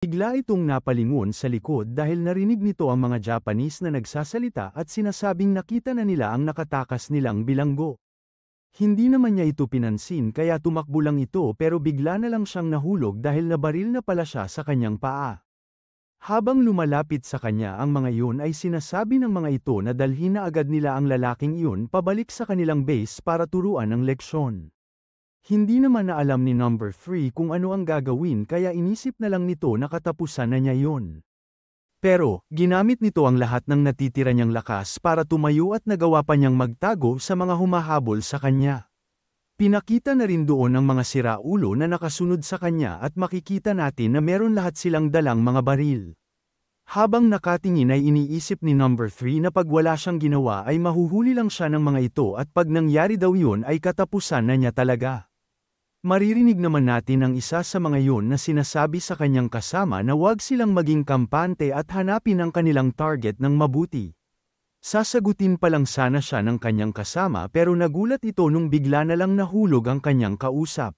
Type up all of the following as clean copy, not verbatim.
Bigla itong napalingon sa likod dahil narinig nito ang mga Japanese na nagsasalita at sinasabing nakita na nila ang nakatakas nilang bilanggo. Hindi naman niya ito pinansin kaya tumakbo lang ito pero bigla na lang siyang nahulog dahil nabaril na pala siya sa kanyang paa. Habang lumalapit sa kanya ang mga iyon ay sinasabi ng mga ito na dalhin na agad nila ang lalaking iyon pabalik sa kanilang base para turuan ng leksyon. Hindi naman na alam ni number 3 kung ano ang gagawin kaya inisip na lang nito na katapusan na niya yon. Pero, ginamit nito ang lahat ng natitira niyang lakas para tumayo at nagawa pa niyang magtago sa mga humahabol sa kanya. Pinakita na rin doon ang mga siraulo na nakasunod sa kanya at makikita natin na meron lahat silang dalang mga baril. Habang nakatingin ay iniisip ni number 3 na pag wala siyang ginawa ay mahuhuli lang siya ng mga ito at pag nangyari daw yun ay katapusan na niya talaga. Maririnig naman natin ang isa sa mga yun na sinasabi sa kanyang kasama na huwag silang maging kampante at hanapin ang kanilang target ng mabuti. Sasagutin pa lang sana siya ng kanyang kasama pero nagulat ito nung bigla na lang nahulog ang kanyang kausap.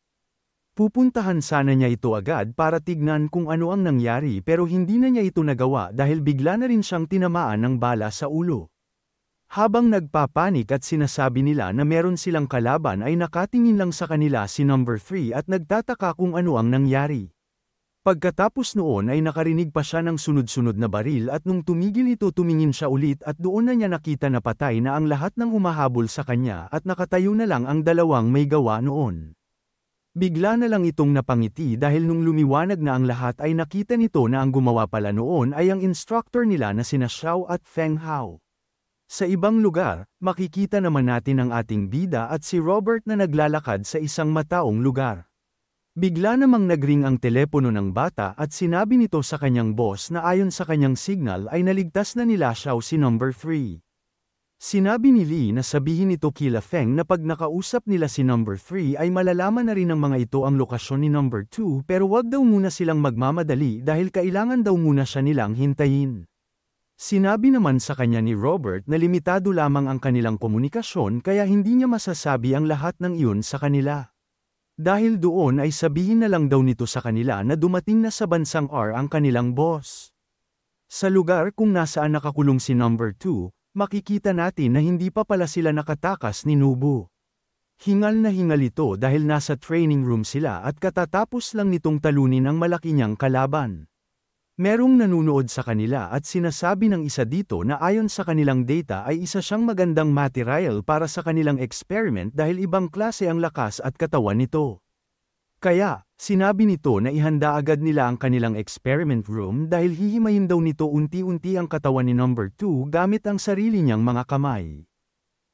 Pupuntahan sana niya ito agad para tignan kung ano ang nangyari pero hindi na niya ito nagawa dahil bigla na rin siyang tinamaan ng bala sa ulo. Habang nagpapanik at sinasabi nila na meron silang kalaban ay nakatingin lang sa kanila si number 3 at nagtataka kung ano ang nangyari. Pagkatapos noon ay nakarinig pa siya ng sunod-sunod na baril at nung tumigil ito tumingin siya ulit at doon na niya nakita na patay na ang lahat ng humahabol sa kanya at nakatayo na lang ang dalawang may gawa noon. Bigla na lang itong napangiti dahil nung lumiwanag na ang lahat ay nakita nito na ang gumawa pala noon ay ang instructor nila na sina Xiao at Feng Hao. Sa ibang lugar, makikita naman natin ang ating bida at si Robert na naglalakad sa isang mataong lugar. Bigla namang nagring ang telepono ng bata at sinabi nito sa kanyang boss na ayon sa kanyang signal ay naligtas na nila Xiao si number 3. Sinabi ni Lee na sabihin nito kila Feng na pag nakausap nila si number 3 ay malalaman na rin ng mga ito ang lokasyon ni number 2 pero wag daw muna silang magmamadali dahil kailangan daw muna siya nilang hintayin. Sinabi naman sa kanya ni Robert na limitado lamang ang kanilang komunikasyon kaya hindi niya masasabi ang lahat ng iyon sa kanila. Dahil doon ay sabihin na lang daw nito sa kanila na dumating na sa bansang R ang kanilang boss. Sa lugar kung nasaan nakakulong si number 2, makikita natin na hindi pa pala sila nakatakas ni Nobu. Hingal na hingal ito dahil nasa training room sila at katatapos lang nitong talunin ang malaki niyang kalaban. Merong nanunood sa kanila at sinasabi ng isa dito na ayon sa kanilang data ay isa siyang magandang material para sa kanilang experiment dahil ibang klase ang lakas at katawan nito. Kaya, sinabi nito na ihanda agad nila ang kanilang experiment room dahil hihimayin daw nito unti-unti ang katawan ni number 2 gamit ang sarili niyang mga kamay.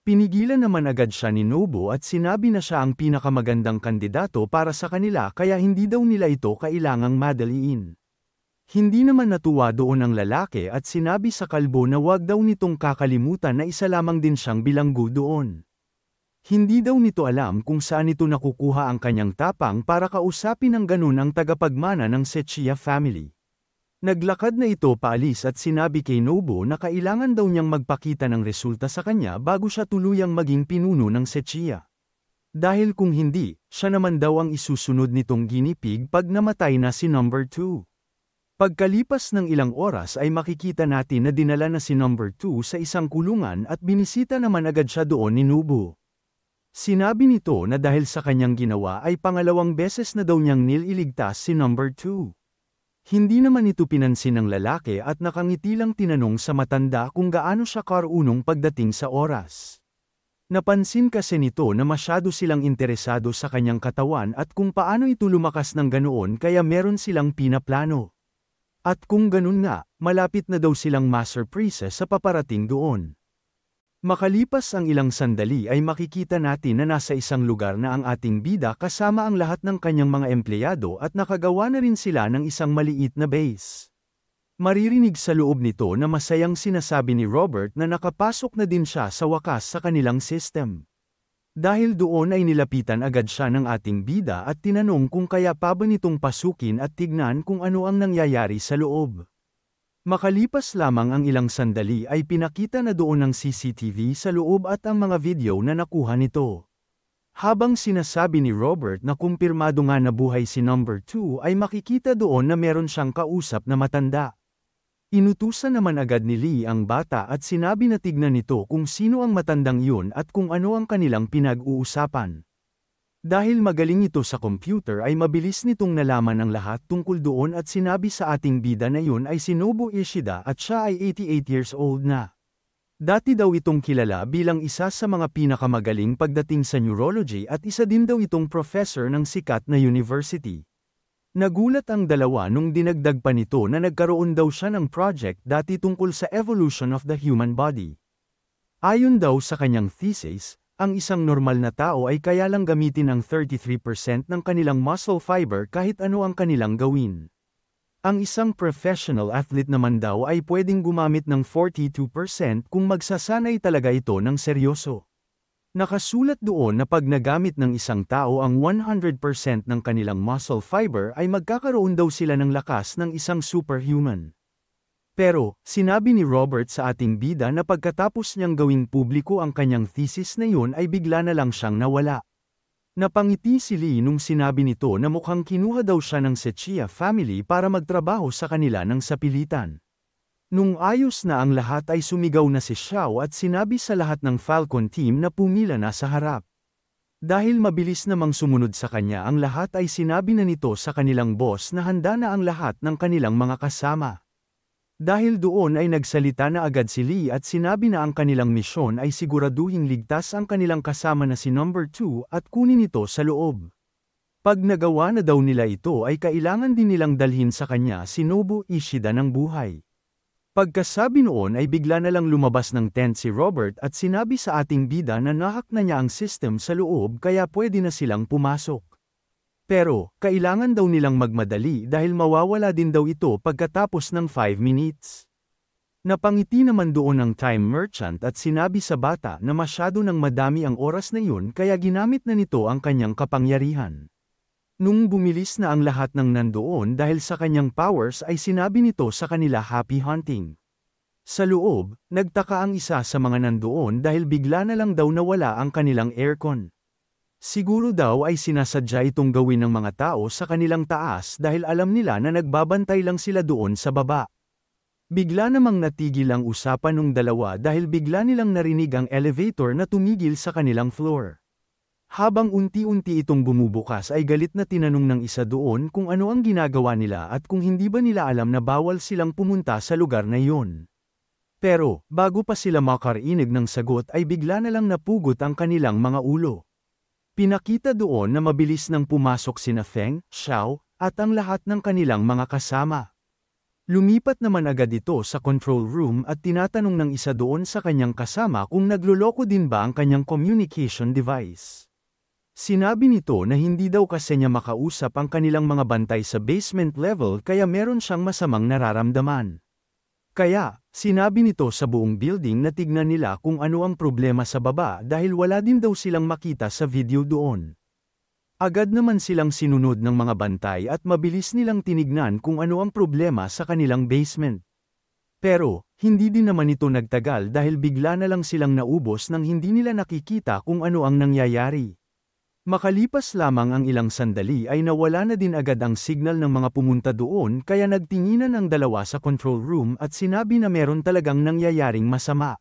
Pinigilan naman agad siya ni Nobu at sinabi na siya ang pinakamagandang kandidato para sa kanila kaya hindi daw nila ito kailangang madaliin. Hindi naman natuwa doon ang lalaki at sinabi sa kalbo na wag daw nitong kakalimutan na isa lamang din siyang bilanggo doon. Hindi daw nito alam kung saan ito nakukuha ang kanyang tapang para kausapin ng ganun ang tagapagmana ng Sechiya family. Naglakad na ito paalis at sinabi kay Nobu na kailangan daw niyang magpakita ng resulta sa kanya bago siya tuluyang maging pinuno ng Sechiya. Dahil kung hindi, siya naman daw ang isusunod nitong ginipig pag namatay na si number 2. Pagkalipas ng ilang oras ay makikita natin na dinala na si number 2 sa isang kulungan at binisita naman agad siya doon ni Nobu. Sinabi nito na dahil sa kanyang ginawa ay pangalawang beses na daw niyang nililigtas si number 2. Hindi naman ito pinansin ng lalaki at nakangiti lang tinanong sa matanda kung gaano siya karunong pagdating sa oras. Napansin kasi nito na masyado silang interesado sa kanyang katawan at kung paano ito lumakas ng ganoon kaya meron silang pinaplano. At kung ganun nga, malapit na daw silang ma-surprise sa paparating doon. Makalipas ang ilang sandali ay makikita natin na nasa isang lugar na ang ating bida kasama ang lahat ng kanyang mga empleyado at nakagawa na rin sila ng isang maliit na base. Maririnig sa loob nito na masayang sinasabi ni Robert na nakapasok na din siya sa wakas sa kanilang system. Dahil doon ay nilapitan agad siya ng ating bida at tinanong kung kaya pa ba nitong pasukin at tignan kung ano ang nangyayari sa loob. Makalipas lamang ang ilang sandali ay pinakita na doon ng CCTV sa loob at ang mga video na nakuha nito. Habang sinasabi ni Robert na kumpirmado nga na buhay si number 2 ay makikita doon na meron siyang kausap na matanda. Inutusan naman agad ni Lee ang bata at sinabi na tignan nito kung sino ang matandang yun at kung ano ang kanilang pinag-uusapan. Dahil magaling ito sa computer ay mabilis nitong nalaman ang lahat tungkol doon at sinabi sa ating bida na yun ay si Nobu Ishida at siya ay 88 years old na. Dati daw itong kilala bilang isa sa mga pinakamagaling pagdating sa neurology at isa din daw itong professor ng sikat na university. Nagulat ang dalawa nung dinagdag pa nito na nagkaroon daw siya ng project dati tungkol sa evolution of the human body. Ayon daw sa kanyang thesis, ang isang normal na tao ay kaya lang gamitin ang 33% ng kanilang muscle fiber kahit ano ang kanilang gawin. Ang isang professional athlete naman daw ay pwedeng gumamit ng 42% kung magsasanay talaga ito ng seryoso. Nakasulat doon na pag nagamit ng isang tao ang 100% ng kanilang muscle fiber ay magkakaroon daw sila ng lakas ng isang superhuman. Pero, sinabi ni Robert sa ating bida na pagkatapos niyang gawing publiko ang kanyang thesis na yun ay bigla na lang siyang nawala. Napangiti si Lee nung sinabi nito na mukhang kinuha daw siya ng Sechia family para magtrabaho sa kanila ng sapilitan. Nung ayos na ang lahat ay sumigaw na si Xiao at sinabi sa lahat ng Falcon team na pumila na sa harap. Dahil mabilis namang sumunod sa kanya ang lahat ay sinabi na nito sa kanilang boss na handa na ang lahat ng kanilang mga kasama. Dahil doon ay nagsalita na agad si Lee at sinabi na ang kanilang misyon ay siguraduhing ligtas ang kanilang kasama na si number 2 at kunin ito sa loob. Pag nagawa na daw nila ito ay kailangan din nilang dalhin sa kanya si Nobu Ishida ng buhay. Pagkasabi noon ay bigla na lang lumabas ng tent si Robert at sinabi sa ating bida na nahak na niya ang system sa loob kaya pwede na silang pumasok. Pero, kailangan daw nilang magmadali dahil mawawala din daw ito pagkatapos ng 5 minutes. Napangiti naman doon ang time merchant at sinabi sa bata na masyado nang madami ang oras na yun kaya ginamit na nito ang kanyang kapangyarihan. Nung bumilis na ang lahat ng nandoon dahil sa kanyang powers ay sinabi nito sa kanila happy hunting. Sa loob, nagtaka ang isa sa mga nandoon dahil bigla na lang daw nawala ang kanilang aircon. Siguro daw ay sinasadya itong gawin ng mga tao sa kanilang taas dahil alam nila na nagbabantay lang sila doon sa baba. Bigla namang natigil ang usapan ng dalawa dahil bigla nilang narinig ang elevator na tumigil sa kanilang floor. Habang unti-unti itong bumubukas ay galit na tinanong ng isa doon kung ano ang ginagawa nila at kung hindi ba nila alam na bawal silang pumunta sa lugar na iyon. Pero, bago pa sila makarinig ng sagot ay bigla na lang napugot ang kanilang mga ulo. Pinakita doon na mabilis nang pumasok sina Feng, Xiao, at ang lahat ng kanilang mga kasama. Lumipat naman agad ito sa control room at tinatanong ng isa doon sa kanyang kasama kung nagloloko din ba ang kanyang communication device. Sinabi nito na hindi daw kasi niya makausap ang kanilang mga bantay sa basement level kaya meron siyang masamang nararamdaman. Kaya, sinabi nito sa buong building na tignan nila kung ano ang problema sa baba dahil wala din daw silang makita sa video doon. Agad naman silang sinunod ng mga bantay at mabilis nilang tinignan kung ano ang problema sa kanilang basement. Pero, hindi din naman ito nagtagal dahil bigla na lang silang naubos nang hindi nila nakikita kung ano ang nangyayari. Makalipas lamang ang ilang sandali ay nawala na din agad ang signal ng mga pumunta doon kaya nagtinginan ang dalawa sa control room at sinabi na meron talagang nangyayaring masama.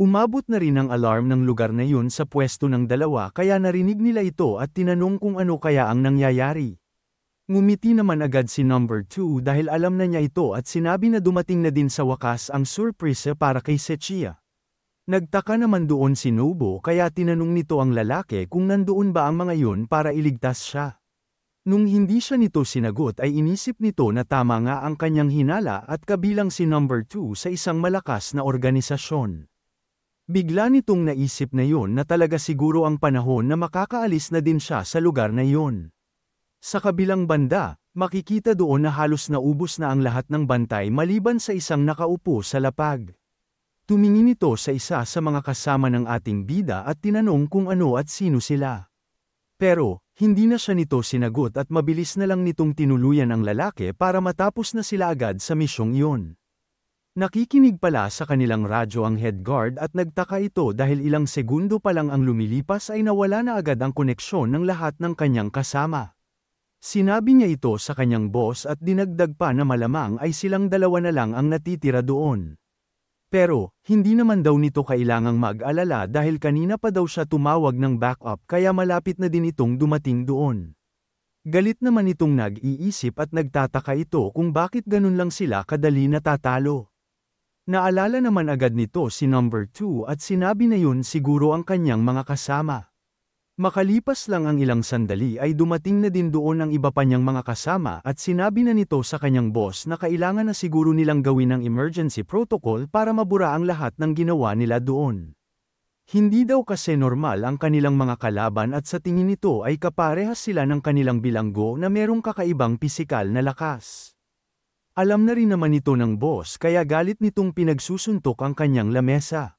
Umabot na rin ang alarm ng lugar na yun sa pwesto ng dalawa kaya narinig nila ito at tinanong kung ano kaya ang nangyayari. Ngumiti naman agad si number 2 dahil alam na niya ito at sinabi na dumating na din sa wakas ang surprise para kay Sechia. Nagtaka naman doon si Nobu kaya tinanong nito ang lalaki kung nandoon ba ang mga yun para iligtas siya. Nung hindi siya nito sinagot ay inisip nito na tama nga ang kanyang hinala at kabilang si number 2 sa isang malakas na organisasyon. Bigla nitong naisip na yun na talaga siguro ang panahon na makakaalis na din siya sa lugar na yun. Sa kabilang banda, makikita doon na halos naubos na ang lahat ng bantay maliban sa isang nakaupo sa lapag. Tumingin ito sa isa sa mga kasama ng ating bida at tinanong kung ano at sino sila. Pero, hindi na siya nito sinagot at mabilis na lang nitong tinuluyan ang lalaki para matapos na sila agad sa misyong iyon. Nakikinig pala sa kanilang radyo ang head guard at nagtaka ito dahil ilang segundo pa lang ang lumilipas ay nawala na agad ang koneksyon ng lahat ng kanyang kasama. Sinabi niya ito sa kanyang boss at dinagdag pa na malamang ay silang dalawa na lang ang natitira doon. Pero, hindi naman daw nito kailangang mag-alala dahil kanina pa daw siya tumawag ng backup kaya malapit na din itong dumating doon. Galit naman itong nag-iisip at nagtataka ito kung bakit ganun lang sila kadali natatalo. Naalala naman agad nito si number 2 at sinabi na yun siguro ang kanyang mga kasama. Makalipas lang ang ilang sandali ay dumating na din doon ang iba pa niyang mga kasama at sinabi na nito sa kanyang boss na kailangan na siguro nilang gawin ang emergency protocol para mabura ang lahat ng ginawa nila doon. Hindi daw kasi normal ang kanilang mga kalaban at sa tingin nito ay kaparehas sila ng kanilang bilanggo na merong kakaibang pisikal na lakas. Alam na rin naman ito ng boss kaya galit nitong pinagsusuntok ang kanyang lamesa.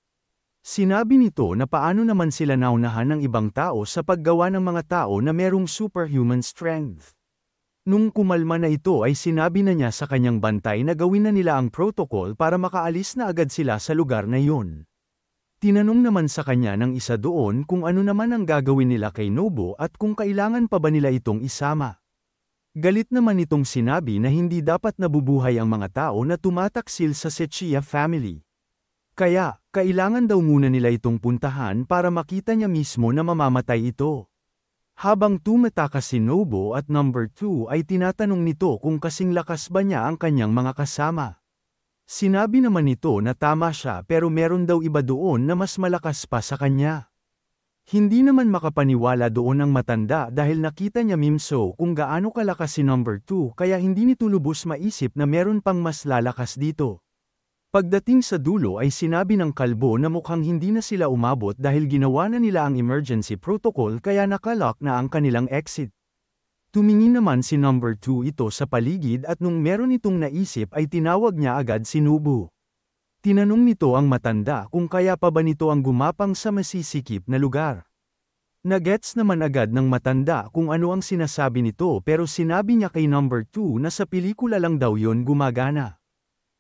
Sinabi nito na paano naman sila naunahan ng ibang tao sa paggawa ng mga tao na merong superhuman strength. Nung kumalma na ito ay sinabi na niya sa kanyang bantay na gawin na nila ang protocol para makaalis na agad sila sa lugar na yun. Tinanong naman sa kanya ng isa doon kung ano naman ang gagawin nila kay Nobu at kung kailangan pa ba nila itong isama. Galit naman itong sinabi na hindi dapat nabubuhay ang mga tao na tumataksil sa Sechiya family. Kaya, kailangan daw muna nila itong puntahan para makita niya mismo na mamamatay ito. Habang tumatakas si Nobu at number 2 ay tinatanong nito kung kasing lakas ba niya ang kanyang mga kasama. Sinabi naman nito na tama siya pero meron daw iba doon na mas malakas pa sa kanya. Hindi naman makapaniwala doon ang matanda dahil nakita niya mimso kung gaano kalakas si number 2 kaya hindi nito lubos maisip na meron pang mas lalakas dito. Pagdating sa dulo ay sinabi ng kalbo na mukhang hindi na sila umabot dahil ginawa na nila ang emergency protocol kaya nakalock na ang kanilang exit. Tumingin naman si number 2 ito sa paligid at nung meron itong naisip ay tinawag niya agad si Nobu. Tinanong nito ang matanda kung kaya pa ba nito ang gumapang sa masisikip na lugar. Nagets naman agad ng matanda kung ano ang sinasabi nito pero sinabi niya kay number 2 na sa pelikula lang daw yon gumagana.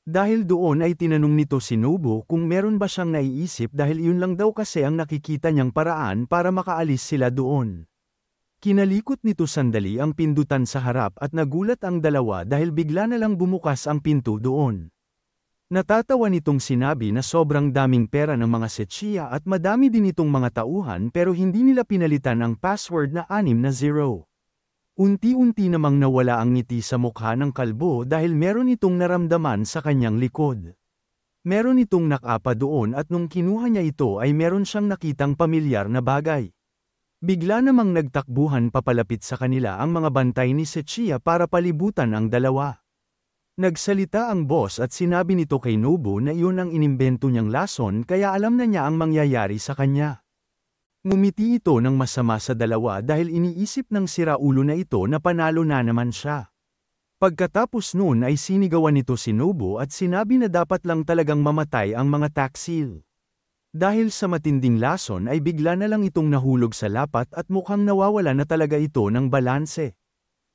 Dahil doon ay tinanong nito si Nobu kung meron ba siyang naiisip dahil yun lang daw kasi ang nakikita niyang paraan para makaalis sila doon. Kinalikot nito sandali ang pindutan sa harap at nagulat ang dalawa dahil bigla na lang bumukas ang pinto doon. Natatawa nitong sinabi na sobrang daming pera ng mga Sechiya at madami din itong mga tauhan pero hindi nila pinalitan ang password na 60. Unti-unti namang nawala ang ngiti sa mukha ng kalbo dahil meron itong naramdaman sa kanyang likod. Meron itong nakapa doon at nung kinuha niya ito ay meron siyang nakitang pamilyar na bagay. Bigla namang nagtakbuhan papalapit sa kanila ang mga bantay ni Sechiya para palibutan ang dalawa. Nagsalita ang boss at sinabi nito kay Nobu na iyon ang inimbento niyang lason kaya alam na niya ang mangyayari sa kanya. Ngumiti ito ng masama sa dalawa dahil iniisip ng siraulo na ito na panalo na naman siya. Pagkatapos noon ay sinigawan nito si Nobu at sinabi na dapat lang talagang mamatay ang mga taksil. Dahil sa matinding lason ay bigla na lang itong nahulog sa lapat at mukhang nawawala na talaga ito ng balanse.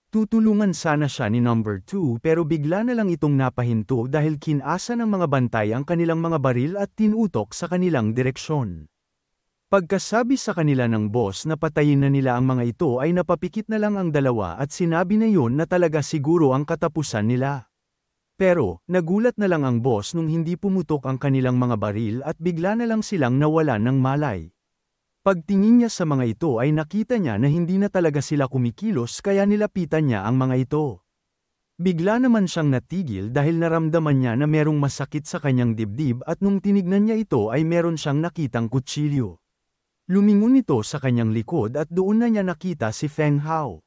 Tutulungan sana siya ni number 2 pero bigla na lang itong napahinto dahil kinasa ng mga bantay ang kanilang mga baril at tinutok sa kanilang direksyon. Pagkasabi sa kanila ng boss na patayin na nila ang mga ito ay napapikit na lang ang dalawa at sinabi na yun na talaga siguro ang katapusan nila. Pero, nagulat na lang ang boss nung hindi pumutok ang kanilang mga baril at bigla na lang silang nawalan ng malay. Pagtingin niya sa mga ito ay nakita niya na hindi na talaga sila kumikilos kaya nilapitan niya ang mga ito. Bigla naman siyang natigil dahil naramdaman niya na merong masakit sa kanyang dibdib at nung tinignan niya ito ay meron siyang nakitang kutsilyo. Lumingon ito sa kanyang likod at doon na niya nakita si Feng Hao.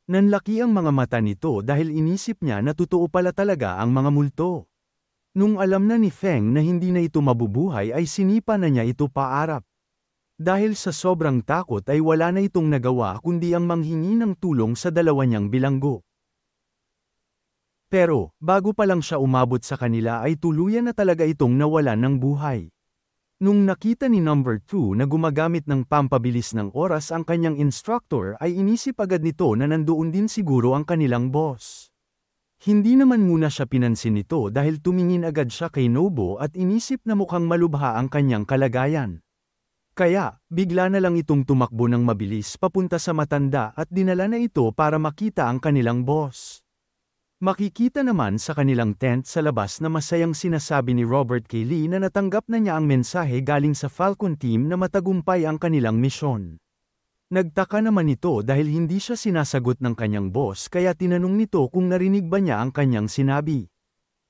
Nanlaki ang mga mata nito dahil inisip niya na totoo pala talaga ang mga multo. Nung alam na ni Feng na hindi na ito mabubuhay ay sinipa na niya ito paarap. Dahil sa sobrang takot ay wala na itong nagawa kundi ang manghingi ng tulong sa dalawa niyang bilanggo. Pero, bago pa lang siya umabot sa kanila ay tuluyan na talaga itong nawalan ng buhay. Nung nakita ni number 2 na gumagamit ng pampabilis ng oras ang kanyang instructor ay inisip agad nito na nandoon din siguro ang kanilang boss. Hindi naman muna siya pinansin nito dahil tumingin agad siya kay Nobu at inisip na mukhang malubha ang kanyang kalagayan. Kaya, bigla na lang itong tumakbo ng mabilis papunta sa matanda at dinala na ito para makita ang kanilang boss. Makikita naman sa kanilang tent sa labas na masayang sinasabi ni Robert kay Lee na natanggap na niya ang mensahe galing sa Falcon Team na matagumpay ang kanilang misyon. Nagtaka naman ito dahil hindi siya sinasagot ng kanyang boss kaya tinanong nito kung narinig ba niya ang kanyang sinabi.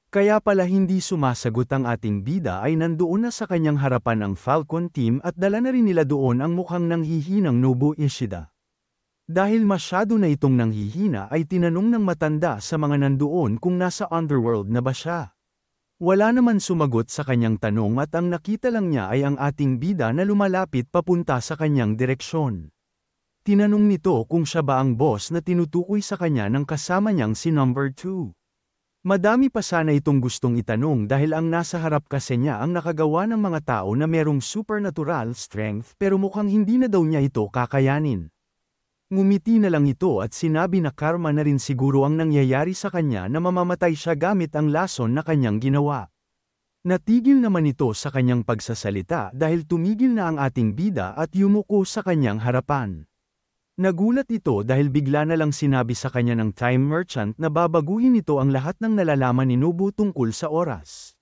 Kaya pala hindi sumasagot ang ating bida ay nandoon na sa kanyang harapan ang Falcon Team at dala na rin nila doon ang mukhang nanghihinang Nobu Ishida. Dahil masyado na itong nanghihina ay tinanong ng matanda sa mga nandoon kung nasa underworld na ba siya. Wala naman sumagot sa kanyang tanong at ang nakita lang niya ay ang ating bida na lumalapit papunta sa kanyang direksyon. Tinanong nito kung siya ba ang boss na tinutukoy sa kanya ng kasama niyang si number 2. Madami pa sana itong gustong itanong dahil ang nasa harap kasi niya ang nakagawa ng mga tao na merong supernatural strength pero mukhang hindi na daw niya ito kakayanin. Ngumiti na lang ito at sinabi na karma na rin siguro ang nangyayari sa kanya na mamamatay siya gamit ang lason na kanyang ginawa. Natigil naman ito sa kanyang pagsasalita dahil tumigil na ang ating bida at yumuko sa kanyang harapan. Nagulat ito dahil bigla na lang sinabi sa kanya ng Time Merchant na babaguhin ito ang lahat ng nalalaman ni Nobu tungkol sa oras.